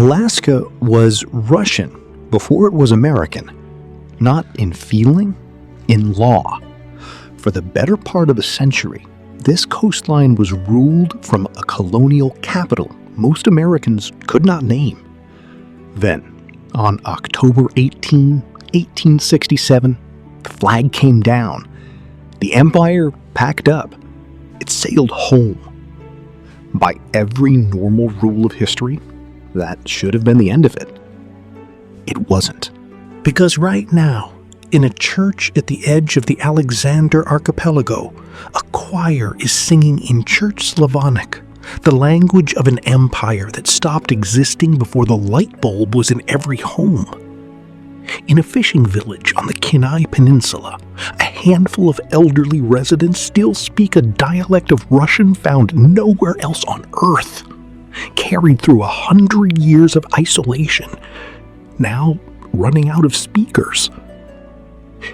Alaska was Russian before it was American, not in feeling, in law. For the better part of a century, this coastline was ruled from a colonial capital most Americans could not name. Then, on October 18, 1867, the flag came down. The empire packed up. It sailed home. By every normal rule of history, that should have been the end of it. It wasn't. Because right now, in a church at the edge of the Alexander Archipelago, a choir is singing in Church Slavonic, the language of an empire that stopped existing before the light bulb was in every home. In a fishing village on the Kenai Peninsula, a handful of elderly residents still speak a dialect of Russian found nowhere else on Earth, carried through 100 years of isolation, now running out of speakers.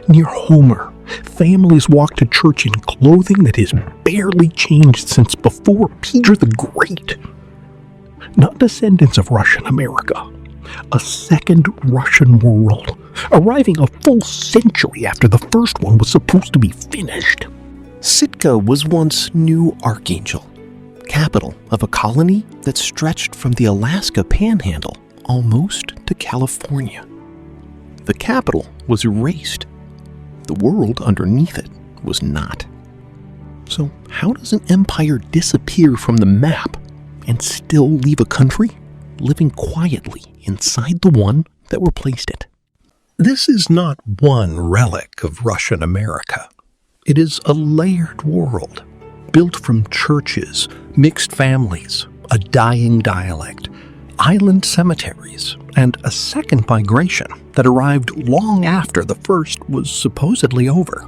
Near Homer, families walk to church in clothing that has barely changed since before Peter the Great. Not descendants of Russian America, a second Russian world, arriving a full century after the first one was supposed to be finished. Sitka was once New Archangel, capital of a colony that stretched from the Alaska Panhandle almost to California. The capital was erased. The world underneath it was not. So how does an empire disappear from the map and still leave a country living quietly inside the one that replaced it? This is not one relic of Russian America. It is a layered world, built from churches, mixed families, a dying dialect, island cemeteries, and a second migration that arrived long after the first was supposedly over.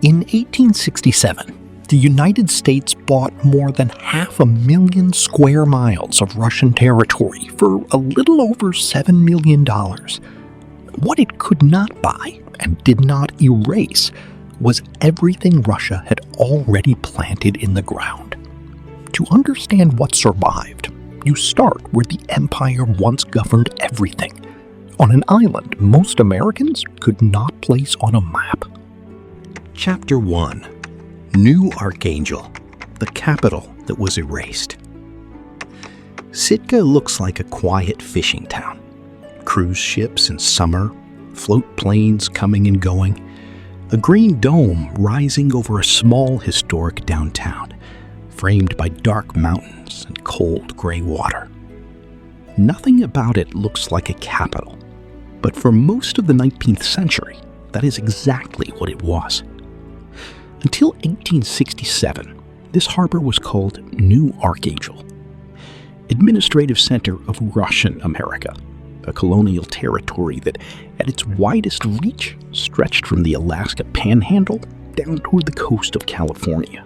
In 1867, the United States bought more than 500,000 square miles of Russian territory for a little over $7 million. What it could not buy and did not erase was everything Russia had already planted in the ground. To understand what survived, you start where the empire once governed everything, on an island most Americans could not place on a map. Chapter 1. New Archangel, the capital that was erased. Sitka looks like a quiet fishing town. Cruise ships in summer, float planes coming and going, a green dome rising over a small historic downtown, framed by dark mountains and cold gray water. Nothing about it looks like a capital, but for most of the 19th century, that is exactly what it was. Until 1867, this harbor was called New Archangel, administrative center of Russian America, a colonial territory that, at its widest reach, stretched from the Alaska Panhandle down toward the coast of California.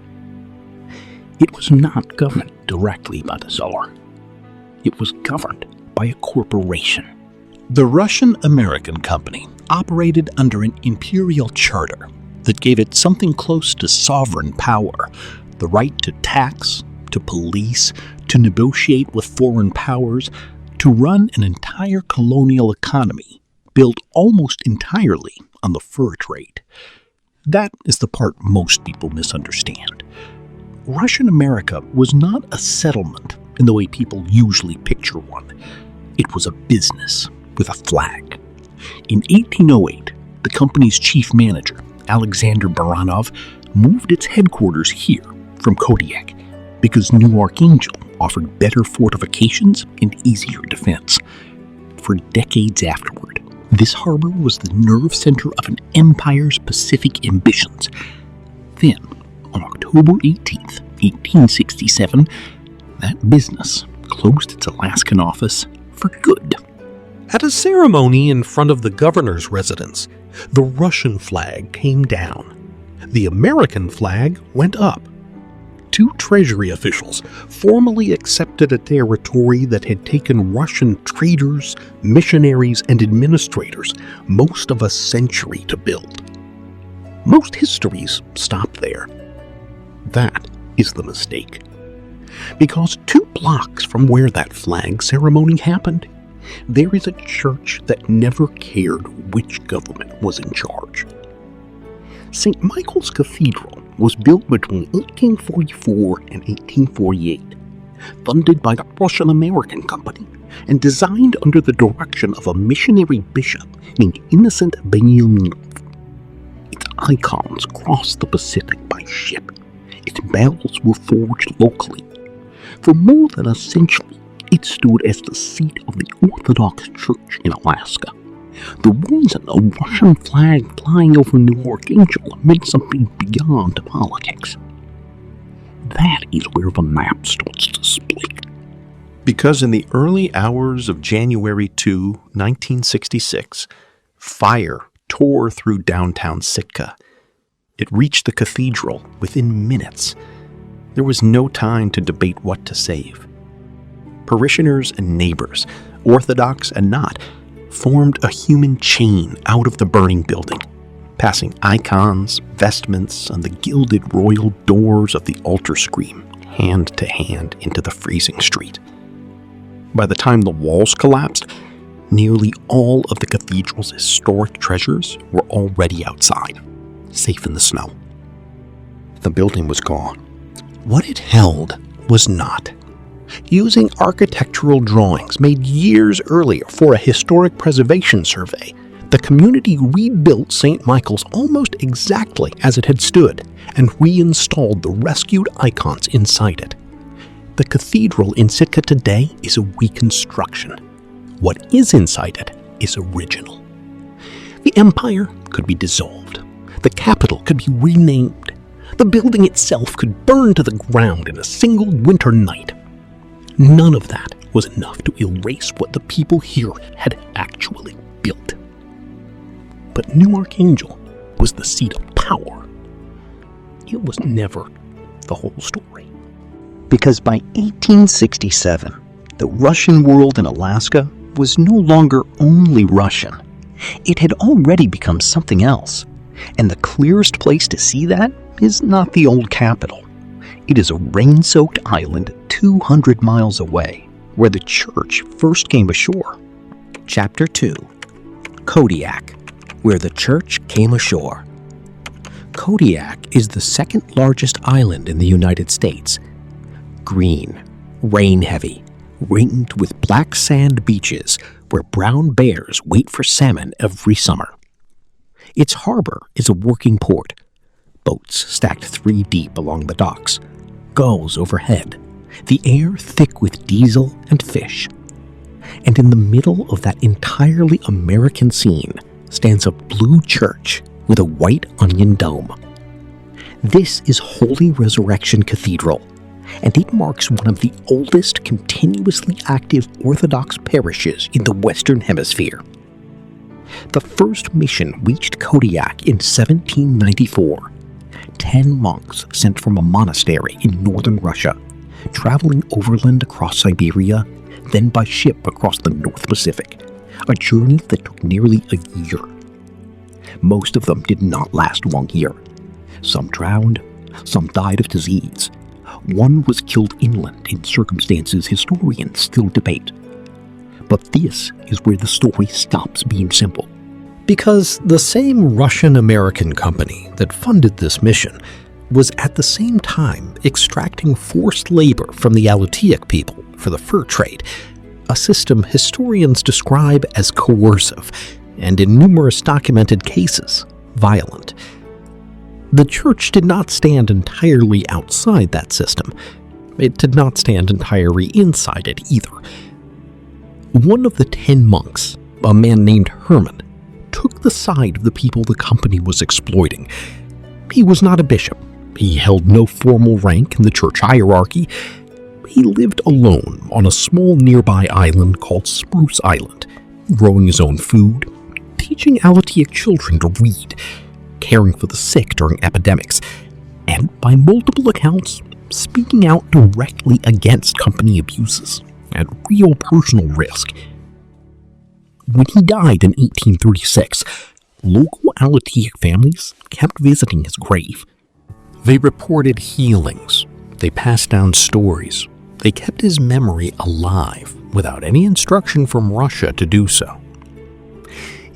It was not governed directly by the Tsar. It was governed by a corporation. The Russian-American Company operated under an imperial charter that gave it something close to sovereign power, the right to tax, to police, to negotiate with foreign powers, to run an entire colonial economy built almost entirely on the fur trade. That is the part most people misunderstand. Russian America was not a settlement in the way people usually picture one. It was a business with a flag. In 1808, the company's chief manager, Alexander Baranov, moved its headquarters here from Kodiak because New Archangel offered better fortifications and easier defense. For decades afterward, this harbor was the nerve center of an empire's Pacific ambitions. Then, on October 18th, 1867, that business closed its Alaskan office for good. At a ceremony in front of the governor's residence, the Russian flag came down. The American flag went up. Two treasury officials formally accepted a territory that had taken Russian traders, missionaries, and administrators most of a century to build. Most histories stop there. That is the mistake. Because two blocks from where that flag ceremony happened, there is a church that never cared which government was in charge. St. Michael's Cathedral was built between 1844 and 1848, funded by the Russian-American Company, and designed under the direction of a missionary bishop named Innocent Benyaminov. Its icons crossed the Pacific by ship. Its bells were forged locally. For more than a century, it stood as the seat of the Orthodox Church in Alaska. The reason a Russian flag flying over New Archangel meant something beyond politics. That is where the map starts to split. Because in the early hours of January 2, 1966, fire tore through downtown Sitka. It reached the cathedral within minutes. There was no time to debate what to save. Parishioners and neighbors, Orthodox and not, formed a human chain out of the burning building, passing icons, vestments, and the gilded royal doors of the altar screen hand to hand into the freezing street. By the time the walls collapsed, nearly all of the cathedral's historic treasures were already outside, safe in the snow. The building was gone. What it held was not. Using architectural drawings made years earlier for a historic preservation survey, the community rebuilt St. Michael's almost exactly as it had stood and reinstalled the rescued icons inside it. The cathedral in Sitka today is a reconstruction. What is inside it is original. The empire could be dissolved. The capital could be renamed. The building itself could burn to the ground in a single winter night. None of that was enough to erase what the people here had actually built. But New Archangel was the seat of power. It was never the whole story. Because by 1867, the Russian world in Alaska was no longer only Russian. It had already become something else. And the clearest place to see that is not the old capital. It is a rain-soaked island 200 miles away, where the church first came ashore. Chapter 2. Kodiak, where the church came ashore. Kodiak is the second largest island in the United States. Green, rain-heavy, ringed with black sand beaches where brown bears wait for salmon every summer. Its harbor is a working port. Boats stacked 3 deep along the docks. Gulls overhead. The air thick with diesel and fish. And in the middle of that entirely American scene stands a blue church with a white onion dome. This is Holy Resurrection Cathedral, and it marks one of the oldest continuously active Orthodox parishes in the Western Hemisphere. The first mission reached Kodiak in 1794. 10 monks sent from a monastery in northern Russia, traveling overland across Siberia, then by ship across the North Pacific, a journey that took nearly a year. Most of them did not last 1 year. Some drowned, some died of disease. One was killed inland in circumstances historians still debate. But this is where the story stops being simple. Because the same Russian-American company that funded this mission was at the same time extracting forced labor from the Aleutian people for the fur trade, a system historians describe as coercive and in numerous documented cases, violent. The church did not stand entirely outside that system. It did not stand entirely inside it either. One of the 10 monks, a man named Herman, took the side of the people the company was exploiting. He was not a bishop. He held no formal rank in the church hierarchy. He lived alone on a small nearby island called Spruce Island, growing his own food, teaching Aleutian children to read, caring for the sick during epidemics, and by multiple accounts, speaking out directly against company abuses at real personal risk. When he died in 1836, local Aleutian families kept visiting his grave. They reported healings. They passed down stories. They kept his memory alive without any instruction from Russia to do so.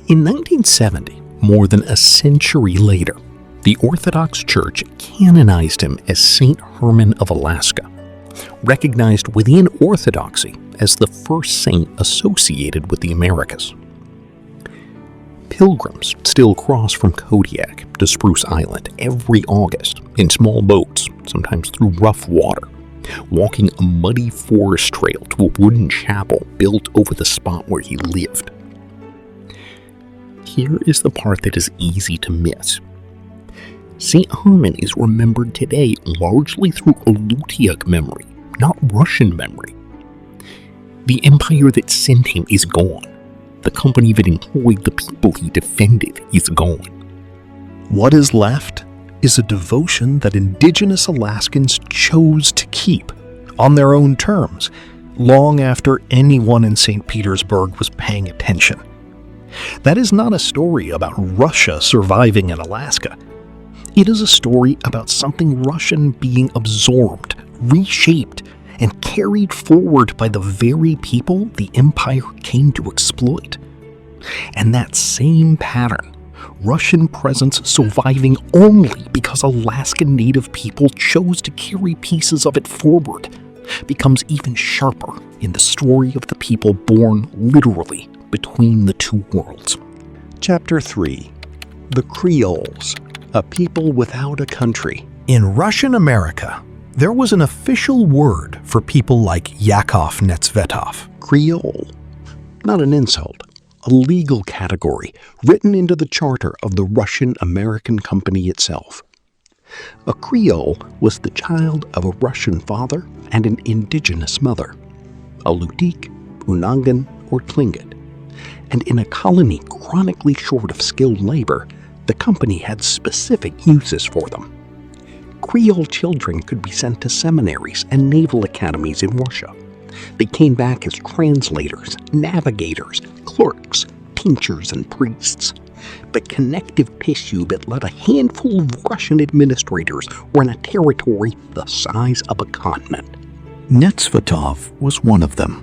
In 1970, more than a century later, the Orthodox Church canonized him as Saint Herman of Alaska, recognized within Orthodoxy as the first saint associated with the Americas. Pilgrims still cross from Kodiak to Spruce Island every August in small boats, sometimes through rough water, walking a muddy forest trail to a wooden chapel built over the spot where he lived. Here is the part that is easy to miss. St. Herman is remembered today largely through Aleutian memory, not Russian memory. The empire that sent him is gone. The company that employed the people he defended is gone. What is left is a devotion that indigenous Alaskans chose to keep on their own terms, long after anyone in St. Petersburg was paying attention. That is not a story about Russia surviving in Alaska. It is a story about something Russian being absorbed, reshaped, and carried forward by the very people the empire came to exploit. And that same pattern, Russian presence surviving only because Alaskan Native people chose to carry pieces of it forward, becomes even sharper in the story of the people born literally between the two worlds. Chapter 3. The Creoles, a people without a country. In Russian America, there was an official word for people like Yakov Netsvetov. Creole, not an insult, a legal category written into the charter of the Russian-American company itself. A Creole was the child of a Russian father and an indigenous mother, Alutiiq, Unangan, or Tlingit. And in a colony chronically short of skilled labor, the company had specific uses for them. Creole children could be sent to seminaries and naval academies in Russia. They came back as translators, navigators, clerks, teachers, and priests. But connective tissue that let a handful of Russian administrators run a territory the size of a continent. Netsvetov was one of them.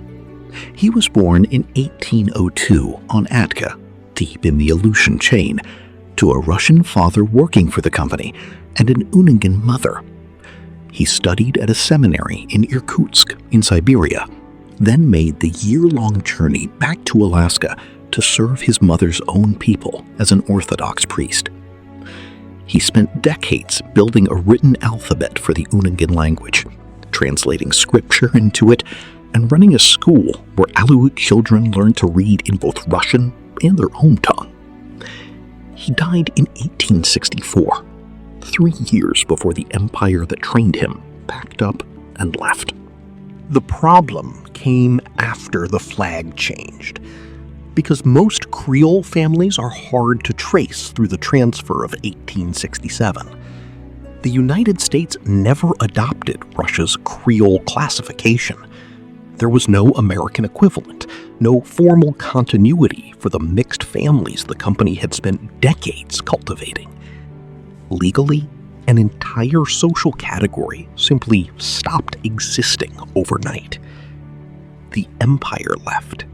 He was born in 1802 on Atka, deep in the Aleutian chain, to a Russian father working for the company and an Unangan mother. He studied at a seminary in Irkutsk in Siberia, then made the year-long journey back to Alaska to serve his mother's own people as an Orthodox priest. He spent decades building a written alphabet for the Unangan language, translating scripture into it, and running a school where Aleut children learned to read in both Russian and their own tongue. He died in 1864, 3 years before the empire that trained him packed up and left. The problem came after the flag changed, because most Creole families are hard to trace through the transfer of 1867. The United States never adopted Russia's Creole classification. There was no American equivalent, no formal continuity for the mixed families the company had spent decades cultivating. Legally, an entire social category simply stopped existing overnight. The empire left.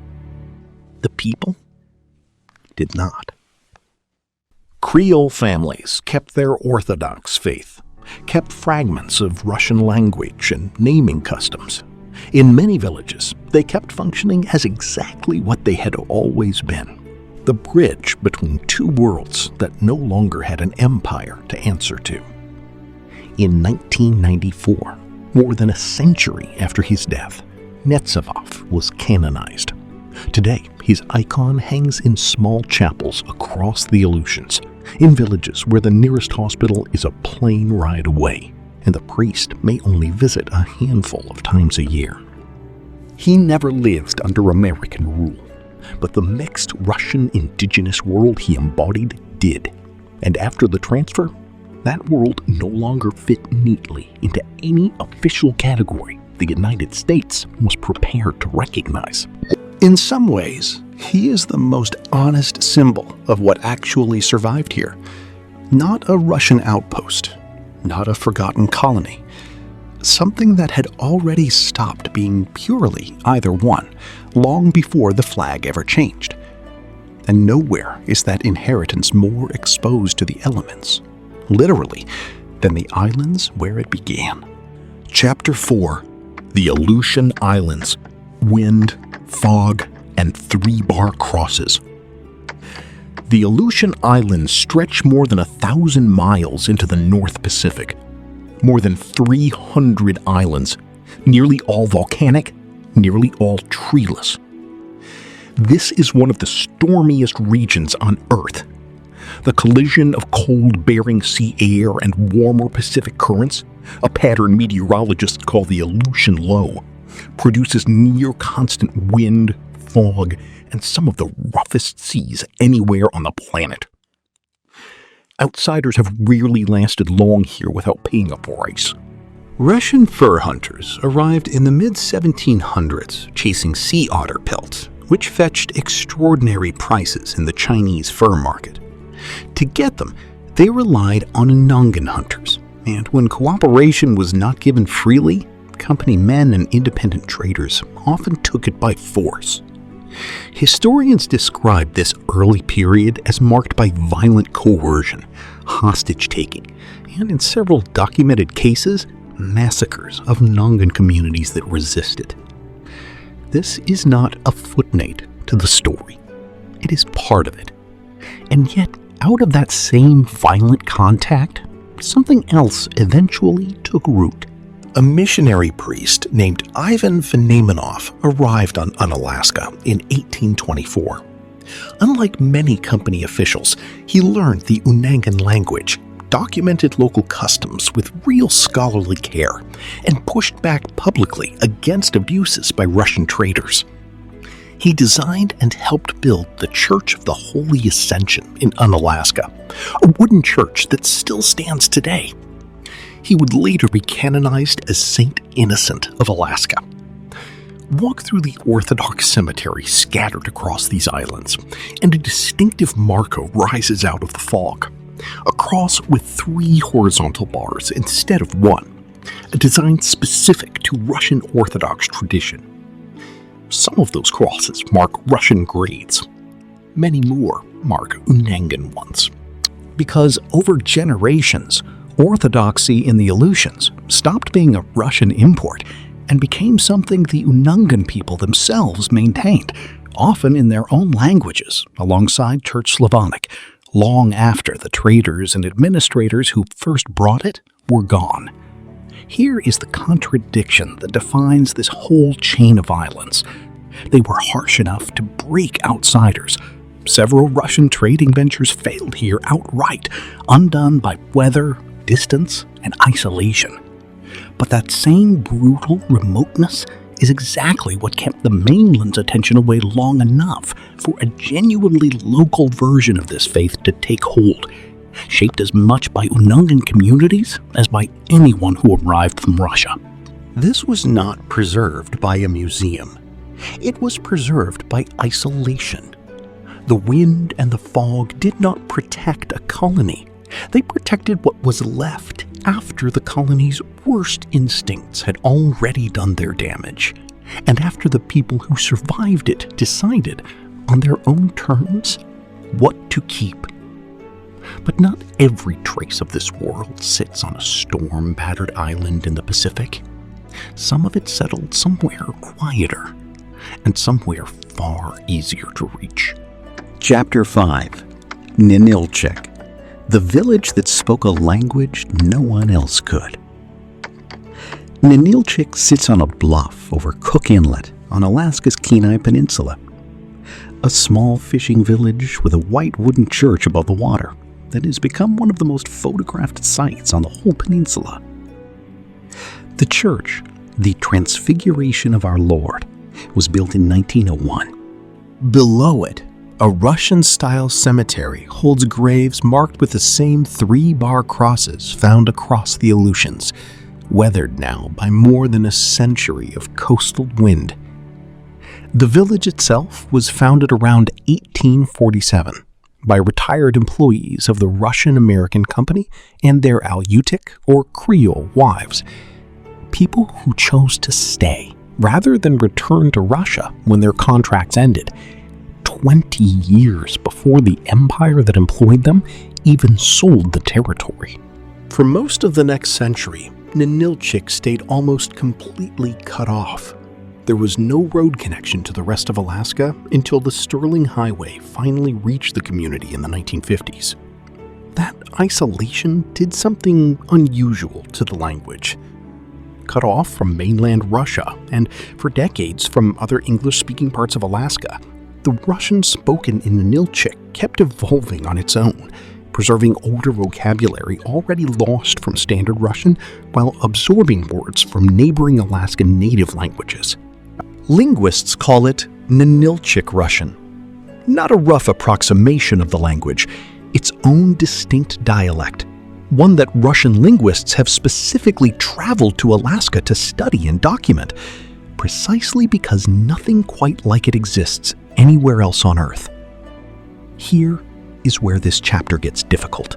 The people did not. Creole families kept their Orthodox faith, kept fragments of Russian language and naming customs. In many villages, they kept functioning as exactly what they had always been, the bridge between two worlds that no longer had an empire to answer to. In 1994, more than a century after his death, Netsvetov was canonized. Today, his icon hangs in small chapels across the Aleutians, in villages where the nearest hospital is a plane ride away, and the priest may only visit a handful of times a year. He never lived under American rule, but the mixed Russian indigenous world he embodied did, and after the transfer, that world no longer fit neatly into any official category the United States was prepared to recognize. In some ways, he is the most honest symbol of what actually survived here. Not a Russian outpost, not a forgotten colony, something that had already stopped being purely either one, long before the flag ever changed. And nowhere is that inheritance more exposed to the elements, literally, than the islands where it began. Chapter 4. The Aleutian Islands. Wind, fog, and 3-bar crosses. The Aleutian Islands stretch more than 1,000 miles into the North Pacific. More than 300 islands, nearly all volcanic, nearly all treeless. This is one of the stormiest regions on Earth. The collision of cold Bering Sea air and warmer Pacific currents, a pattern meteorologists call the Aleutian Low, produces near-constant wind, fog, and some of the roughest seas anywhere on the planet. Outsiders have rarely lasted long here without paying a price. Russian fur hunters arrived in the mid-1700s chasing sea otter pelts, which fetched extraordinary prices in the Chinese fur market. To get them, they relied on Unangan hunters, and when cooperation was not given freely, company men and independent traders often took it by force. Historians describe this early period as marked by violent coercion, hostage-taking, and in several documented cases, massacres of Nongan communities that resisted. This is not a footnote to the story. It is part of it. And yet, out of that same violent contact, something else eventually took root. A missionary priest named Ivan Veniaminov arrived on Unalaska in 1824. Unlike many company officials, he learned the Unangan language, documented local customs with real scholarly care, and pushed back publicly against abuses by Russian traders. He designed and helped build the Church of the Holy Ascension in Unalaska, a wooden church that still stands today. He would later be canonized as Saint Innocent of Alaska. Walk through the Orthodox cemeteries scattered across these islands, and a distinctive marker rises out of the fog. A cross with 3 horizontal bars instead of 1, a design specific to Russian Orthodox tradition. Some of those crosses mark Russian grades. Many more mark Unangan ones. Because over generations, Orthodoxy in the Aleutians stopped being a Russian import and became something the Unangan people themselves maintained, often in their own languages, alongside Church Slavonic, long after the traders and administrators who first brought it were gone. Here is the contradiction that defines this whole chain of islands. They were harsh enough to break outsiders. Several Russian trading ventures failed here outright, undone by weather, distance, and isolation. But that same brutal remoteness is exactly what kept the mainland's attention away long enough for a genuinely local version of this faith to take hold, shaped as much by Unangan communities as by anyone who arrived from Russia. This was not preserved by a museum. It was preserved by isolation. The wind and the fog did not protect a colony. They protected what was left after the colony's worst instincts had already done their damage, and after the people who survived it decided, on their own terms, what to keep. But not every trace of this world sits on a storm-battered island in the Pacific. Some of it settled somewhere quieter, and somewhere far easier to reach. Chapter 5. Ninilchik, the village that spoke a language no one else could. Ninilchik sits on a bluff over Cook Inlet on Alaska's Kenai Peninsula. A small fishing village with a white wooden church above the water that has become one of the most photographed sites on the whole peninsula. The church, the Transfiguration of Our Lord, was built in 1901. Below it, a Russian-style cemetery holds graves marked with the same 3-bar crosses found across the Aleutians, weathered now by more than a century of coastal wind. The village itself was founded around 1847 by retired employees of the Russian-American Company and their Aleutian or Creole wives. people who chose to stay rather than return to Russia when their contracts ended, 20 years before the empire that employed them even sold the territory. For most of the next century, Ninilchik stayed almost completely cut off. There was no road connection to the rest of Alaska until the Sterling Highway finally reached the community in the 1950s. That isolation did something unusual to the language. Cut off from mainland Russia and for decades from other English-speaking parts of Alaska, the Russian spoken in Ninilchik kept evolving on its own, preserving older vocabulary already lost from Standard Russian while absorbing words from neighboring Alaskan native languages. Linguists call it Ninilchik Russian. Not a rough approximation of the language, its own distinct dialect, one that Russian linguists have specifically traveled to Alaska to study and document, precisely because nothing quite like it exists anywhere else on Earth. Here is where this chapter gets difficult.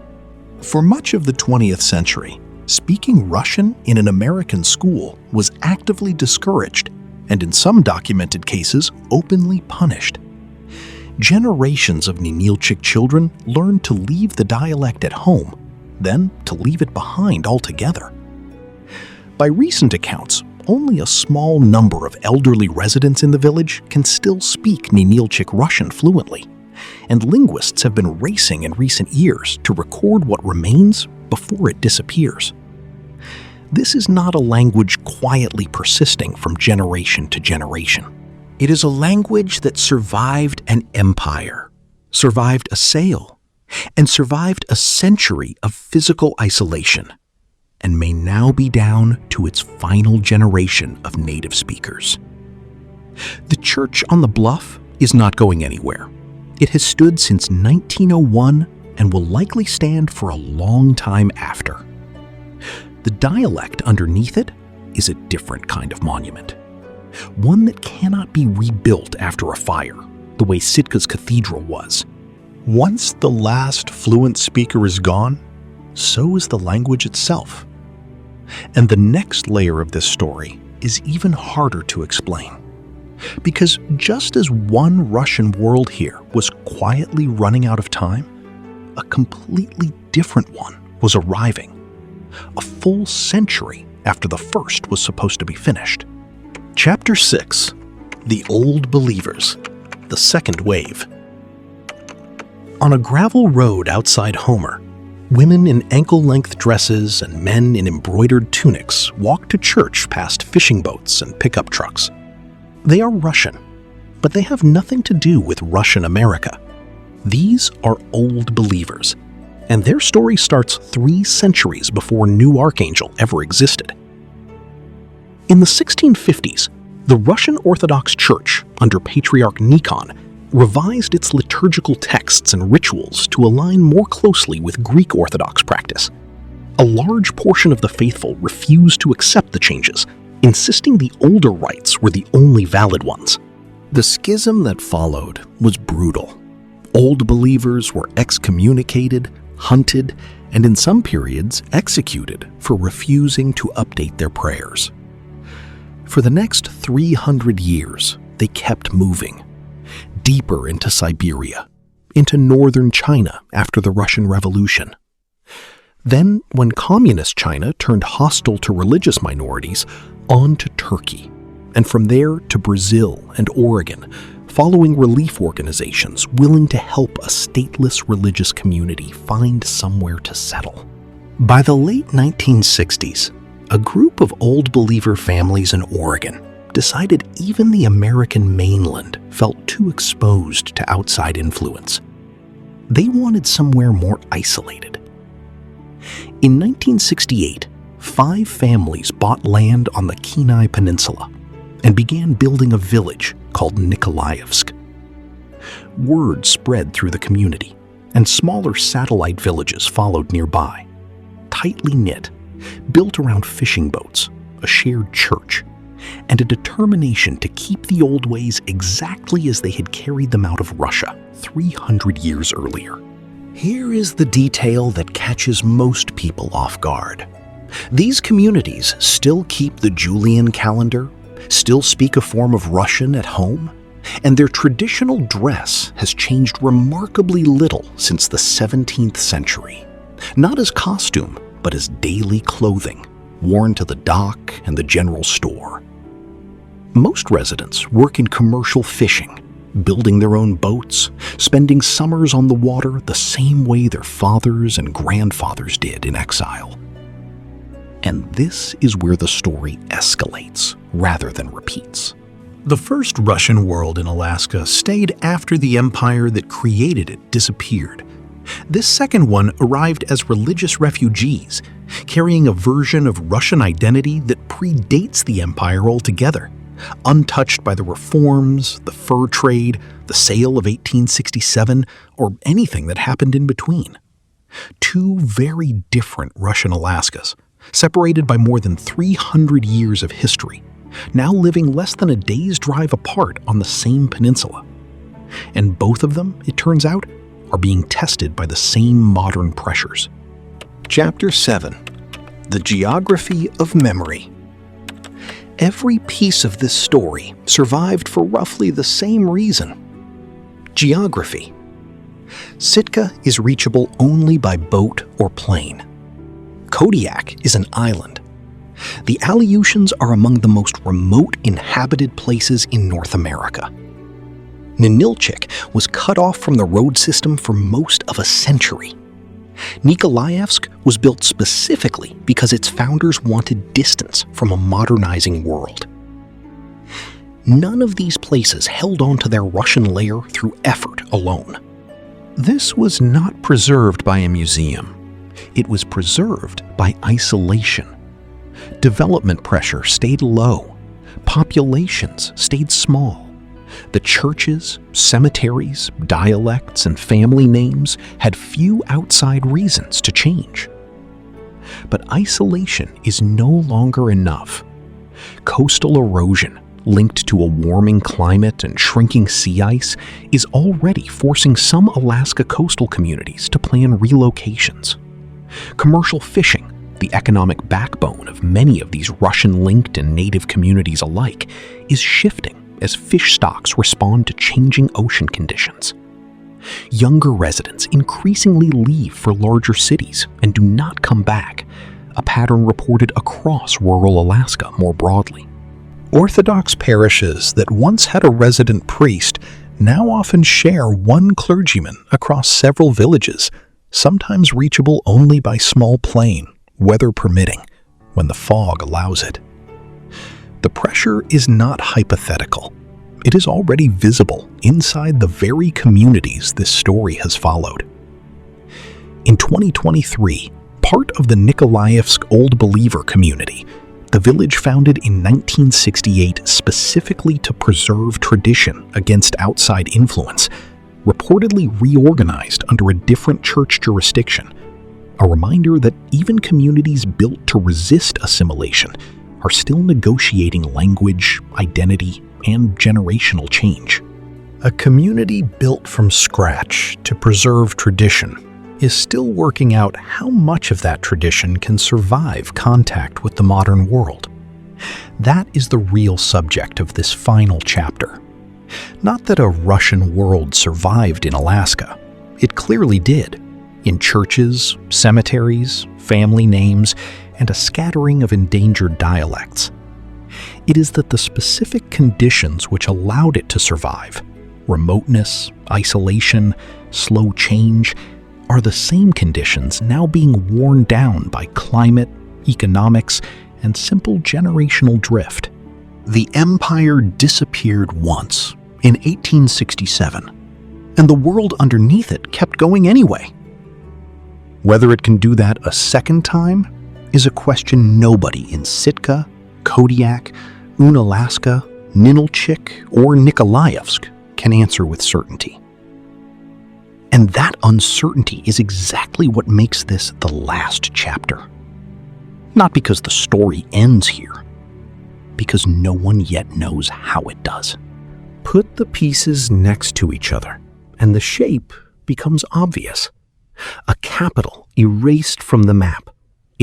For much of the 20th century, speaking Russian in an American school was actively discouraged and in some documented cases openly punished. Generations of Ninilchik children learned to leave the dialect at home, then to leave it behind altogether. By recent accounts, only a small number of elderly residents in the village can still speak Ninilchik Russian fluently, and linguists have been racing in recent years to record what remains before it disappears. This is not a language quietly persisting from generation to generation. It is a language that survived an empire, survived a sale, and survived a century of physical isolation, and may now be down to its final generation of native speakers. The church on the bluff is not going anywhere. It has stood since 1901 and will likely stand for a long time after. The dialect underneath it is a different kind of monument, one that cannot be rebuilt after a fire, the way Sitka's cathedral was. Once the last fluent speaker is gone, so is the language itself. And the next layer of this story is even harder to explain. Because just as one Russian world here was quietly running out of time, a completely different one was arriving, a full century after the first was supposed to be finished. Chapter 6: The Old Believers, the Second Wave. On a gravel road outside Homer, women in ankle-length dresses and men in embroidered tunics walk to church past fishing boats and pickup trucks. They are Russian, but they have nothing to do with Russian America. These are Old Believers, and their story starts 3 centuries before New Archangel ever existed. In the 1650s, the Russian Orthodox Church, under Patriarch Nikon, revised its liturgical texts and rituals to align more closely with Greek Orthodox practice. A large portion of the faithful refused to accept the changes, insisting the older rites were the only valid ones. The schism that followed was brutal. Old Believers were excommunicated, hunted, and in some periods executed for refusing to update their prayers. For the next 300 years, they kept moving, deeper into Siberia, into northern China after the Russian Revolution. Then, when communist China turned hostile to religious minorities, on to Turkey, and from there to Brazil and Oregon, following relief organizations willing to help a stateless religious community find somewhere to settle. By the late 1960s, a group of Old Believer families in Oregon decided even the American mainland felt too exposed to outside influence. They wanted somewhere more isolated. In 1968, 5 families bought land on the Kenai Peninsula and began building a village called Nikolaevsk. Word spread through the community, and smaller satellite villages followed nearby, tightly knit, built around fishing boats, a shared church, and a determination to keep the old ways exactly as they had carried them out of Russia 300 years earlier. Here is the detail that catches most people off guard. These communities still keep the Julian calendar, still speak a form of Russian at home, and their traditional dress has changed remarkably little since the 17th century. Not as costume, but as daily clothing, worn to the dock and the general store. Most residents work in commercial fishing, building their own boats, spending summers on the water the same way their fathers and grandfathers did in exile. And this is where the story escalates rather than repeats. The first Russian world in Alaska stayed after the empire that created it disappeared. This second one arrived as religious refugees, carrying a version of Russian identity that predates the empire altogether, untouched by the reforms, the fur trade, the sale of 1867, or anything that happened in between. Two very different Russian Alaskas, separated by more than 300 years of history, now living less than a day's drive apart on the same peninsula. And both of them, it turns out, are being tested by the same modern pressures. Chapter 7. The Geography of Memory. Every piece of this story survived for roughly the same reason. Geography. Sitka is reachable only by boat or plane. Kodiak is an island. The Aleutians are among the most remote inhabited places in North America. Ninilchik was cut off from the road system for most of a century. Nikolaevsk was built specifically because its founders wanted distance from a modernizing world. None of these places held on to their Russian layer through effort alone. This was not preserved by a museum. It was preserved by isolation. Development pressure stayed low. Populations stayed small. The churches, cemeteries, dialects, and family names had few outside reasons to change. But isolation is no longer enough. Coastal erosion, linked to a warming climate and shrinking sea ice, is already forcing some Alaska coastal communities to plan relocations. Commercial fishing, the economic backbone of many of these Russian-linked and native communities alike, is shifting as fish stocks respond to changing ocean conditions. Younger residents increasingly leave for larger cities and do not come back, a pattern reported across rural Alaska more broadly. Orthodox parishes that once had a resident priest now often share one clergyman across several villages, sometimes reachable only by small plane, weather permitting, when the fog allows it. The pressure is not hypothetical. It is already visible inside the very communities this story has followed. In 2023, part of the Nikolaevsk Old Believer community, the village founded in 1968 specifically to preserve tradition against outside influence, reportedly reorganized under a different church jurisdiction, a reminder that even communities built to resist assimilation are still negotiating language, identity, and generational change. A community built from scratch to preserve tradition is still working out how much of that tradition can survive contact with the modern world. That is the real subject of this final chapter. Not that a Russian world survived in Alaska. It clearly did, in churches, cemeteries, family names, and a scattering of endangered dialects. It is that the specific conditions which allowed it to survive, remoteness, isolation, slow change, are the same conditions now being worn down by climate, economics, and simple generational drift. The empire disappeared once, in 1867, and the world underneath it kept going anyway. Whether it can do that a second time is a question nobody in Sitka, Kodiak, Unalaska, Ninilchik, or Nikolaevsk can answer with certainty. And that uncertainty is exactly what makes this the last chapter. Not because the story ends here, because no one yet knows how it does. Put the pieces next to each other, and the shape becomes obvious. A capital erased from the map,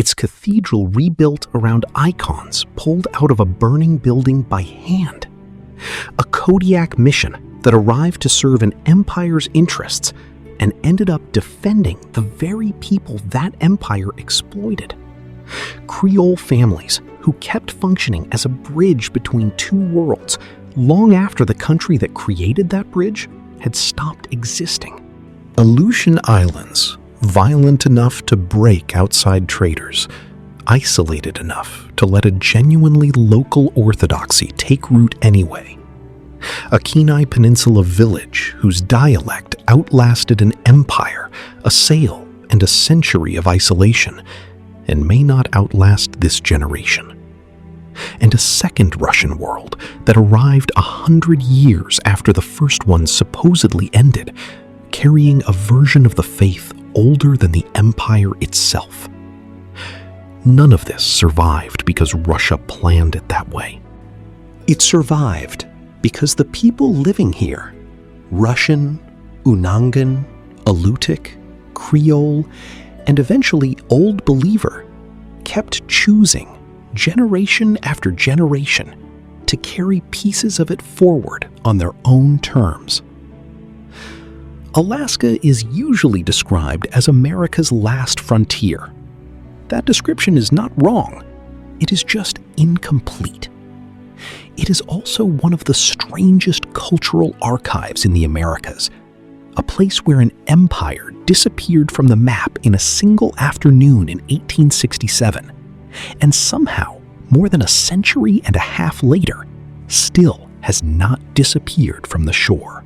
its cathedral rebuilt around icons pulled out of a burning building by hand. A Kodiak mission that arrived to serve an empire's interests and ended up defending the very people that empire exploited. Creole families who kept functioning as a bridge between two worlds long after the country that created that bridge had stopped existing. Aleutian Islands, violent enough to break outside traders, isolated enough to let a genuinely local orthodoxy take root anyway. A Kenai Peninsula village whose dialect outlasted an empire, a sail, and a century of isolation, and may not outlast this generation. And a second Russian world that arrived 100 years after the first one supposedly ended, carrying a version of the faith older than the empire itself. None of this survived because Russia planned it that way. It survived because the people living here, Russian, Unangan, Aleutian, Creole, and eventually Old Believer, kept choosing, generation after generation, to carry pieces of it forward on their own terms. Alaska is usually described as America's last frontier. That description is not wrong. It is just incomplete. It is also one of the strangest cultural archives in the Americas, a place where an empire disappeared from the map in a single afternoon in 1867, and somehow, more than a century and a half later, still has not disappeared from the shore.